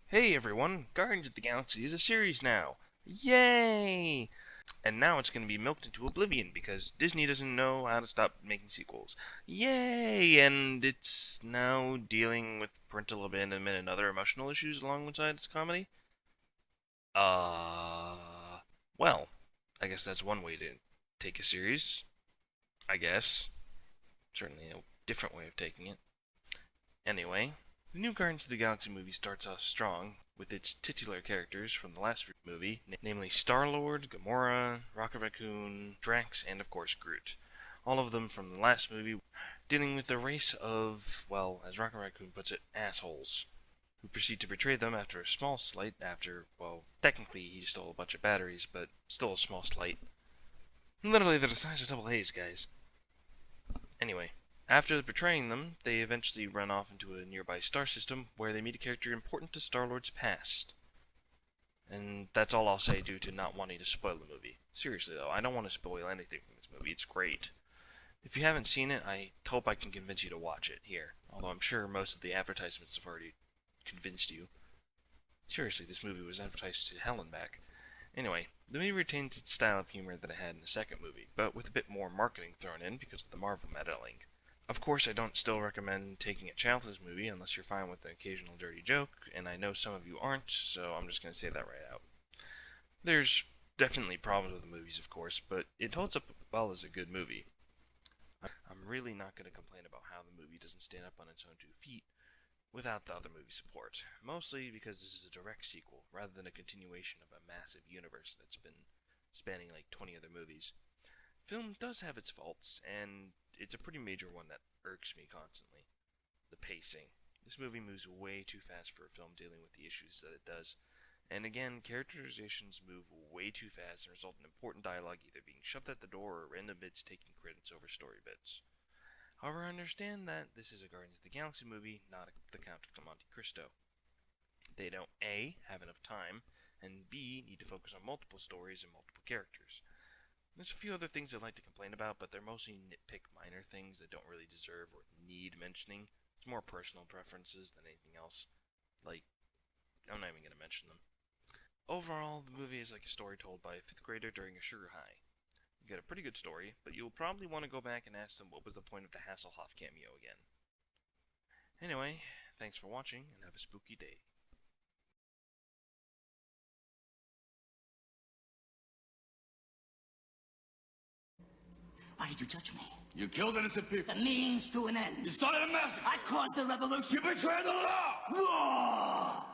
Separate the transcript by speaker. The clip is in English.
Speaker 1: Hey everyone, Guardians of the Galaxy is a series now. Yay! And now it's going to be milked into oblivion because Disney doesn't know how to stop making sequels. Yay! And it's now dealing with parental abandonment and other emotional issues alongside its comedy. Uh, well, I guess that's one way to take a series. I guess. Certainly a different way of taking it. Anyway, the new Guardians of the Galaxy movie starts off strong with its titular characters from the last movie, namely Star-Lord, Gamora, Rocket Raccoon, Drax, and of course Groot. All of them from the last movie dealing with a race of, well, as Rocket Raccoon puts it, assholes, who proceed to betray them after a small slight after, well, technically he stole a bunch of batteries, but still a small slight. Literally, they're the size of double A's, guys. Anyway, after betraying them, they eventually run off into a nearby star system where they meet a character important to Star-Lord's past. And that's all I'll say due to not wanting to spoil the movie. Seriously though, I don't want to spoil anything from this movie, it's great. If you haven't seen it, I hope I can convince you to watch it here, although I'm sure most of the advertisements have already convinced you. Seriously, this movie was advertised to hell and back. Anyway, the movie retains its style of humor that it had in the second movie, but with a bit more marketing thrown in because of the Marvel meddling. Of course, I don't still recommend taking a chance with this movie unless you're fine with the occasional dirty joke, and I know some of you aren't, so I'm just going to say that right out. There's definitely problems with the movies, of course, but it holds up well as a good movie. I'm really not going to complain about how the movie doesn't stand up on its own 2 feet without the other movie support, mostly because this is a direct sequel rather than a continuation of a massive universe that's been spanning like 20 other movies. Film does have its faults, and it's a pretty major one that irks me constantly. The pacing. This movie moves way too fast for a film dealing with the issues that it does. And again, characterizations move way too fast and result in important dialogue either being shoved at the door or random bits taking credits over story bits. However, I understand that this is a Guardians of the Galaxy movie, not the Count of Monte Cristo. They don't A, have enough time, and B, need to focus on multiple stories and multiple characters. There's a few other things I'd like to complain about, but they're mostly nitpick minor things that don't really deserve or need mentioning. It's more personal preferences than anything else. Like, I'm not even going to mention them. Overall, the movie is like a story told by a 5th grader during a sugar high. You get a pretty good story, but you'll probably want to go back and ask them what was the point of the Hasselhoff cameo again. Anyway, thanks for watching, and have a spooky day.
Speaker 2: Why did you judge me?
Speaker 3: You killed innocent people.
Speaker 2: The means to an end.
Speaker 3: You started a massacre.
Speaker 2: I caused the revolution.
Speaker 3: You betrayed the law.
Speaker 2: Law!